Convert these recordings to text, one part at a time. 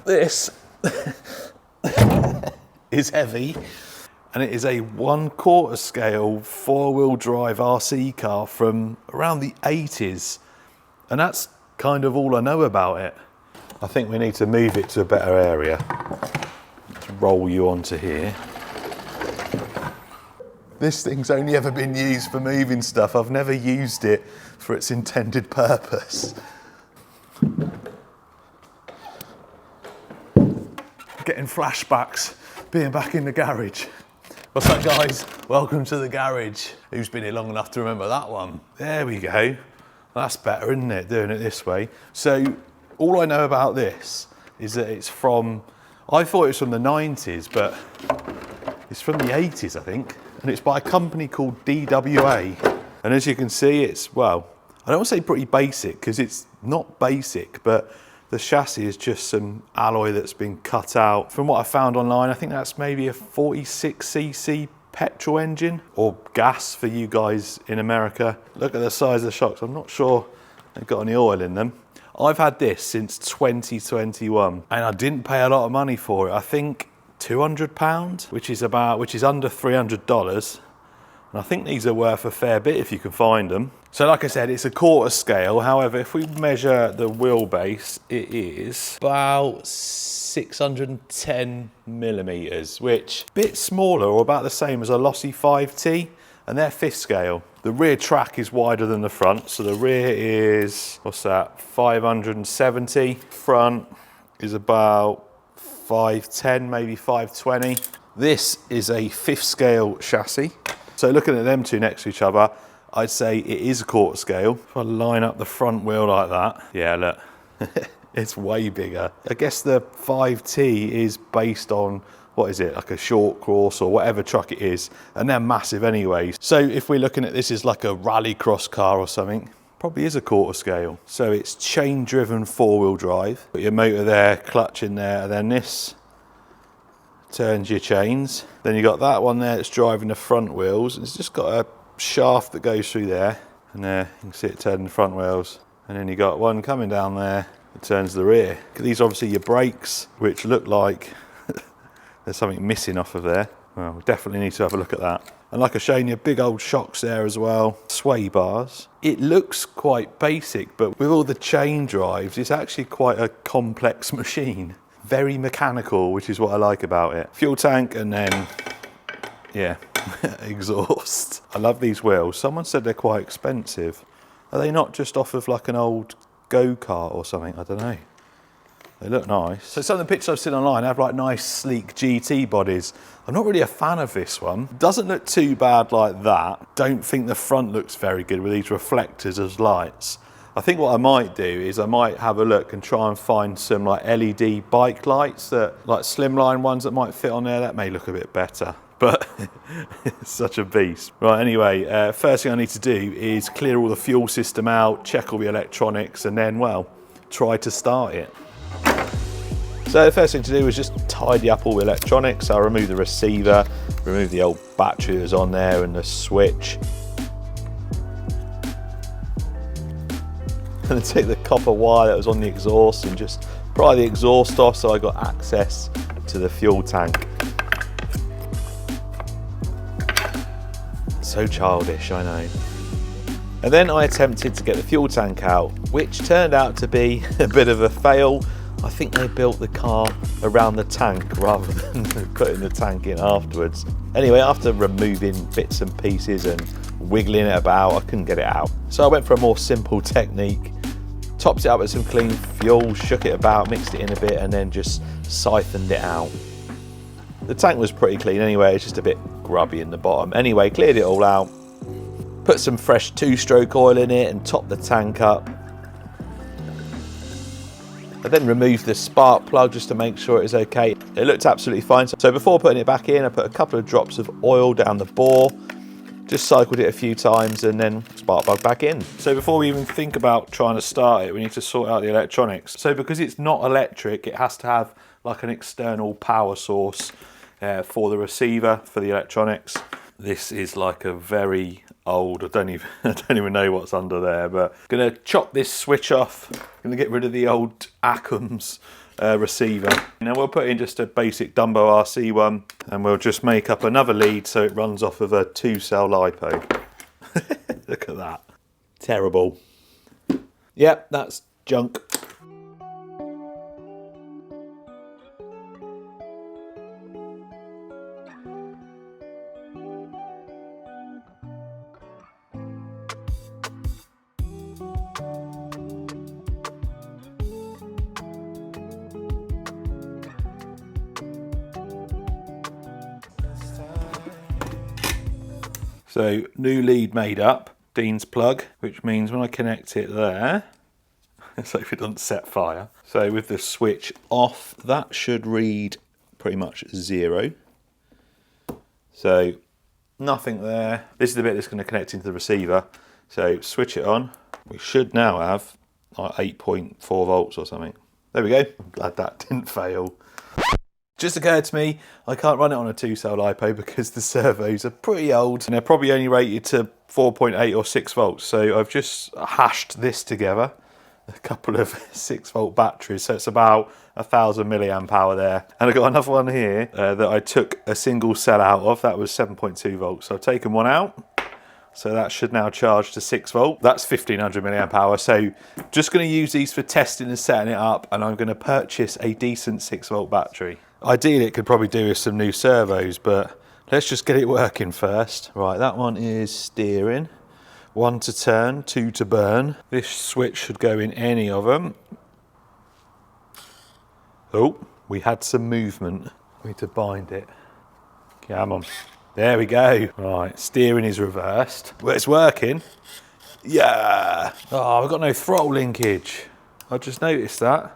This is heavy, and it is a 1/4 scale 4-wheel drive RC car from around the 80s. And that's kind of all I know about it. I think we need to move it to a better area. Let's roll you onto here. This thing's only ever been used for moving stuff. I've never used it for its intended purpose. Getting flashbacks, being back in the garage. What's up, guys? Welcome to the garage. Who's been here long enough to remember that one? There we go. That's better, isn't it, doing it this way? So all I know about this is that it's from, I thought it was from the 90s, but it's from the 80s, I think. And it's by a company called DWA. And as you can see, it's, well, I don't want to say pretty basic, because it's not basic, but the chassis is just some alloy that's been cut out. From what I found online, I think that's maybe a 46cc petrol engine, or gas for you guys in America. Look at the size of the shocks. I'm not sure they've got any oil in them. I've had this since 2021, and I didn't pay a lot of money for it. I think £200, which is under $300. And I think these are worth a fair bit if you can find them. So like I said, it's a 1/4 scale. However, if we measure the wheelbase, it is about 610 millimeters, which a bit smaller or about the same as a Losi 5T, and they're 5th scale. The rear track is wider than the front. So the rear is, what's that, 570. Front is about 510, maybe 520. This is a 5th scale chassis. So looking at them two next to each other, I'd say it is a 1/4 scale. If I line up the front wheel like that, yeah, look, it's way bigger. I guess the 5T is based on, what is it, like a short course or whatever truck it is, and they're massive anyway. So if we're looking at this as like a rallycross car or something, probably is a 1/4 scale. So it's chain driven 4-wheel drive. Got your motor there, clutch in there, and then this turns your chains. Then you got that one there that's driving the front wheels. It's just got a shaft that goes through there, and there you can see it turning the front wheels. And then you got one coming down there that turns the rear. These are obviously your brakes, which look like there's something missing off of there. Well, we definitely need to have a look at that. And like I showed you, big old shocks there as well. Sway bars. It looks quite basic, but with all the chain drives, it's actually quite a complex machine. Very mechanical, which is what I like about it. Fuel tank, and then, yeah, exhaust. I love these wheels. Someone said they're quite expensive. Are they not just off of like an old go-kart or something? I don't know. They look nice. So some of the pictures I've seen online have like nice sleek GT bodies. I'm not really a fan of this one. Doesn't look too bad like that. Don't think the front looks very good with these reflectors as lights. I think what I might do is I might have a look and try and find some like LED bike lights, that like slimline ones that might fit on there. That may look a bit better, but it's such a beast. Right, anyway, first thing I need to do is clear all the fuel system out, check all the electronics, and then, well, try to start it. So the first thing to do is just tidy up all the electronics. I'll remove the receiver, remove the old battery that was on there and the switch. And take the copper wire that was on the exhaust and just pry the exhaust off so I got access to the fuel tank. So childish, I know. And then I attempted to get the fuel tank out, which turned out to be a bit of a fail. I think they built the car around the tank rather than putting the tank in afterwards. Anyway, after removing bits and pieces and wiggling it about, I couldn't get it out. So I went for a more simple technique, topped it up with some clean fuel, shook it about, mixed it in a bit, and then just siphoned it out. The tank was pretty clean anyway, it's just a bit grubby in the bottom. Anyway, cleared it all out, put some fresh 2-stroke oil in it and topped the tank up. I then removed the spark plug just to make sure it was okay. It looked absolutely fine. So before putting it back in, I put a couple of drops of oil down the bore, just cycled it a few times, and then spark plug back in. So before we even think about trying to start it, we need to sort out the electronics. So because it's not electric, it has to have like an external power source for the receiver, for the electronics. This is like a very old, I don't even know what's under there, but I'm gonna chop this switch off. Gonna get rid of the old Acums receiver. Now we'll put in just a basic Dumbo RC one, and we'll just make up another lead so it runs off of a 2-cell LiPo. Look at that. Terrible. Yep, that's junk. So, new lead made up, Dean's plug, which means when I connect it there, so if it doesn't set fire. So with the switch off, that should read pretty much 0. So nothing there. This is the bit that's going to connect into the receiver. So switch it on. We should now have like 8.4 volts or something. There we go. I'm glad that didn't fail. Just occurred to me, I can't run it on a 2-cell LiPo because the servos are pretty old and they're probably only rated to 4.8 or 6 volts. So I've just hashed this together, a couple of 6-volt batteries. So it's about 1,000 milliamp hour there. And I've got another one here that I took a single cell out of. That was 7.2 volts. So I've taken one out. So that should now charge to 6 volt. That's 1,500 milliamp hour. So just going to use these for testing and setting it up. And I'm going to purchase a decent 6-volt battery. Ideally, it could probably do with some new servos, but let's just get it working first. Right, that one is steering. 1 to turn, 2 to burn. This switch should go in any of them. Oh, we had some movement. We need to bind it. Come on. There we go. Right, steering is reversed. Well, it's working. Yeah. Oh, I've got no throttle linkage. I just noticed that.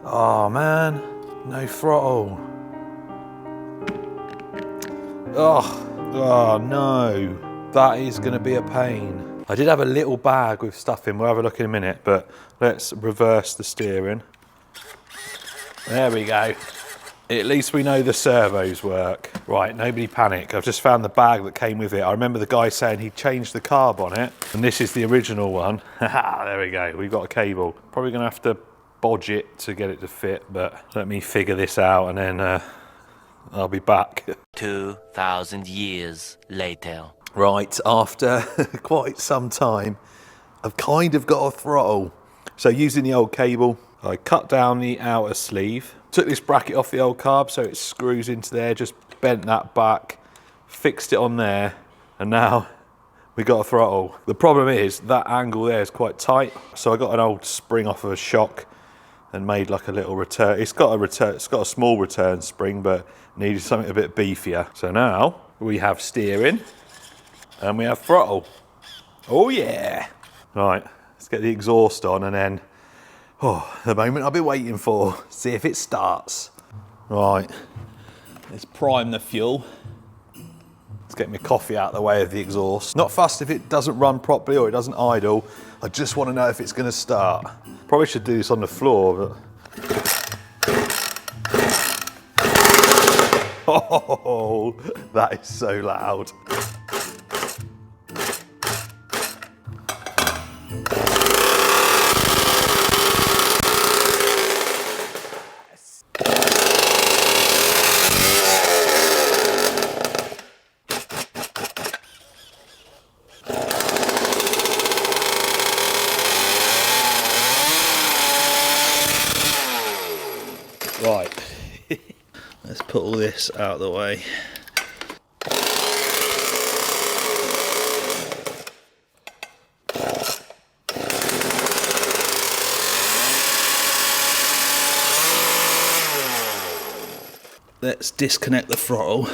Oh, man. No throttle. Oh no. That is going to be a pain. I did have a little bag with stuff in. We'll have a look in a minute, but let's reverse the steering. There we go. At least we know the servos work. Right, nobody panic. I've just found the bag that came with it. I remember the guy saying he changed the carb on it, and this is the original one. There we go. We've got a cable. Probably going to have to bodge it to get it to fit, but let me figure this out and then I'll be back. 2,000 years later. Right, after quite some time, I've kind of got a throttle. So using the old cable, I cut down the outer sleeve, took this bracket off the old carb so it screws into there, just bent that back, fixed it on there, and now we got a throttle. The problem is that angle there is quite tight, so I got an old spring off of a shock and made like a little return. It's got a small return spring, but needed something a bit beefier. So now we have steering and we have throttle. Oh yeah. Right, let's get the exhaust on and then, the moment I've been waiting for. See if it starts. Right, let's prime the fuel. Let's get my coffee out of the way of the exhaust. Not fussed if it doesn't run properly or it doesn't idle. I just want to know if it's going to start. Probably should do this on the floor, but... Oh, that is so loud. Right, let's put all this out of the way. Let's disconnect the throttle.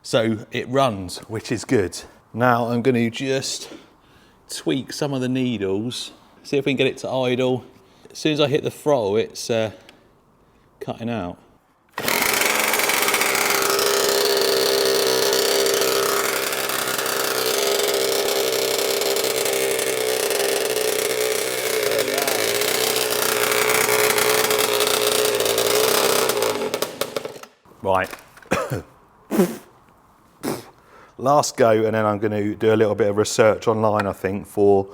So it runs, which is good. Now I'm going to just tweak some of the needles, see if we can get it to idle. As soon as I hit the throttle, it's cutting out. last go, and then I'm going to do a little bit of research online, I think, to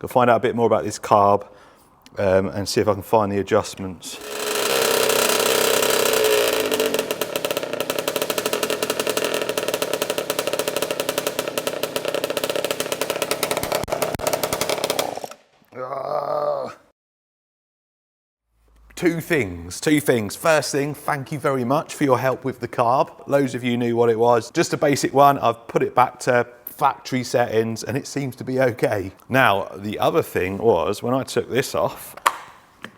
find out a bit more about this carb and see if I can find the adjustments. Two things. First thing, thank you very much for your help with the carb. Loads of you knew what it was. Just a basic one. I've put it back to factory settings and it seems to be okay. Now, the other thing was when I took this off,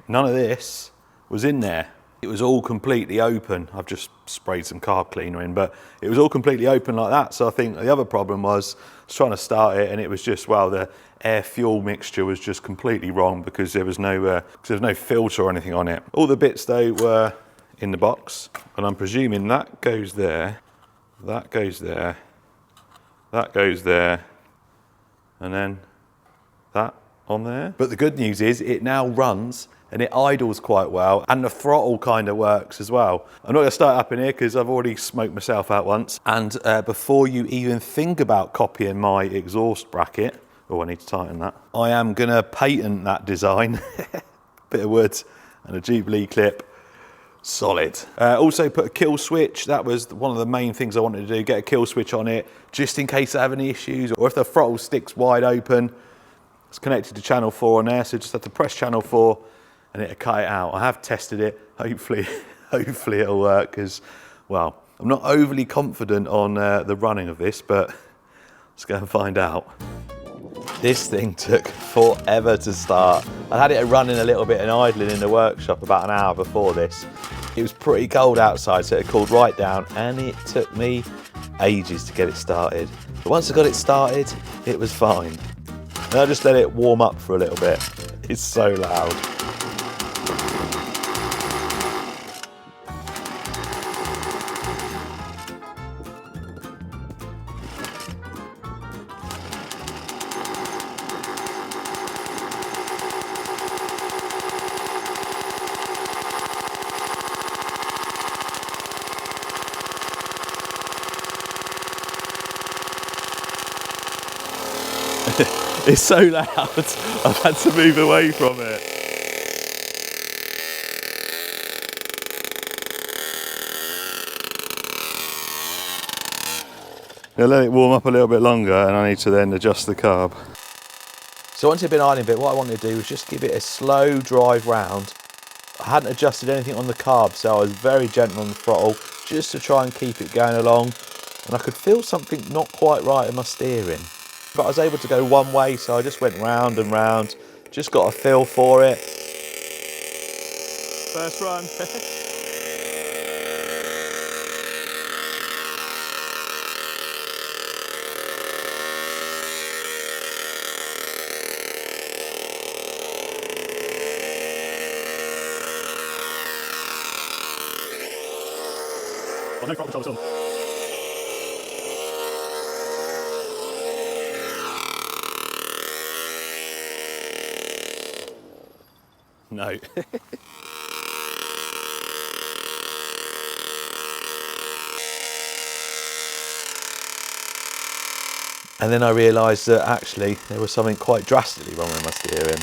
none of this was in there. It was all completely open. I've just sprayed some carb cleaner in, but it was all completely open like that. So I think the other problem was I was trying to start it and it was just, well, the air fuel mixture was just completely wrong because there was no filter or anything on it. All the bits though were in the box, and I'm presuming that goes there, that goes there, that goes there, and then that on there. But the good news is it now runs and it idles quite well, and the throttle kind of works as well. I'm not going to start up in here because I've already smoked myself out once. And before you even think about copying my exhaust bracket, oh, I need to tighten that, I am going to patent that design. Bit of wood and a Jubilee clip. Solid. Also put a kill switch. That was one of the main things I wanted to do, get a kill switch on it, just in case I have any issues, or if the throttle sticks wide open. It's connected to channel 4 on there, so just have to press channel 4 and it'll cut it out. I have tested it. Hopefully it'll work, because, well, I'm not overly confident on the running of this, but let's go and find out. This thing took forever to start. I had it running a little bit and idling in the workshop about an hour before this. It was pretty cold outside, so it cooled right down, and it took me ages to get it started. But once I got it started, it was fine. And I just let it warm up for a little bit. It's so loud. It's so loud, I've had to move away from it. Now let it warm up a little bit longer and I need to then adjust the carb. So once it'd been idling a bit, what I wanted to do was just give it a slow drive round. I hadn't adjusted anything on the carb, so I was very gentle on the throttle, just to try and keep it going along. And I could feel something not quite right in my steering. But I was able to go one way, so I just went round and round, just got a feel for it. First run. Oh, no problem at all. No. And then I realised that actually there was something quite drastically wrong with my steering.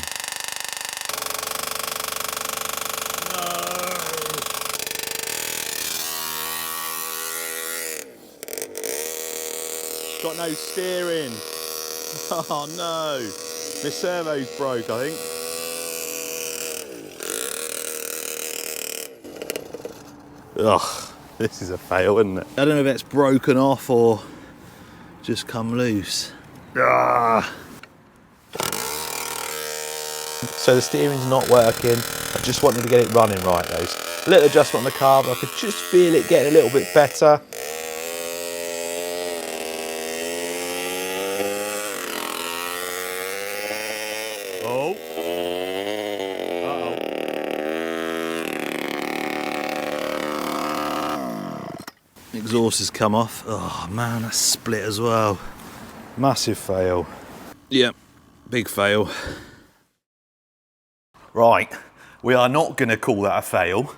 No. Got no steering. Oh no. My servo's broke, I think. Ugh, this is a fail, isn't it? I don't know if it's broken off or just come loose. Ah. So the steering's not working. I just wanted to get it running right though. A little adjustment on the carb, I could just feel it getting a little bit better. Oh. Exhaust has come off. Oh man, that's split as well. Massive fail. Yep, big fail. Right, we are not going to call that a fail.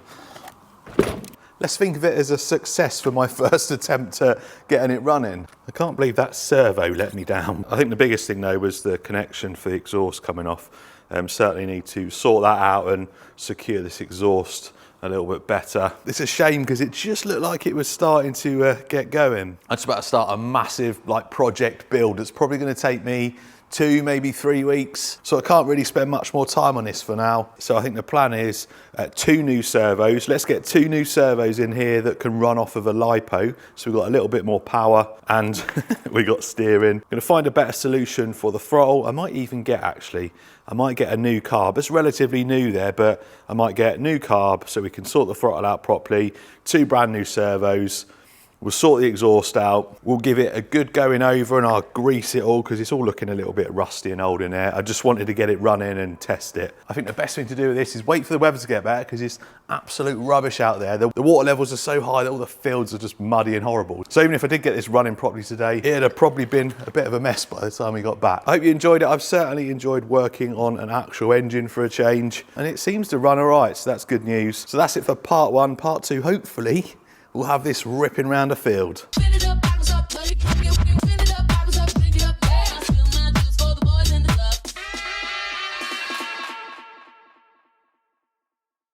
Let's think of it as a success for my first attempt at getting it running. I can't believe that servo let me down. I think the biggest thing though was the connection for the exhaust coming off. Certainly need to sort that out and secure this exhaust a little bit better. It's a shame because it just looked like it was starting to get going. I'm just about to start a massive project build that's probably going to take me 2, maybe 3 weeks. So I can't really spend much more time on this for now. So I think the plan is 2 new servos. Let's get 2 new servos in here that can run off of a LiPo. So we've got a little bit more power and we got steering. I'm gonna find a better solution for the throttle. I might get a new carb. It's relatively new there, but I might get new carb so we can sort the throttle out properly. 2 brand new servos. We'll sort the exhaust out. We'll give it a good going over and I'll grease it all because it's all looking a little bit rusty and old in there. I just wanted to get it running and test it. I think the best thing to do with this is wait for the weather to get better because it's absolute rubbish out there. The water levels are so high that all the fields are just muddy and horrible. So even if I did get this running properly today, it'd have probably been a bit of a mess by the time we got back. I hope you enjoyed it. I've certainly enjoyed working on an actual engine for a change and it seems to run all right, so that's good news. So that's it for part 1. Part 2, hopefully, we'll have this ripping round a field.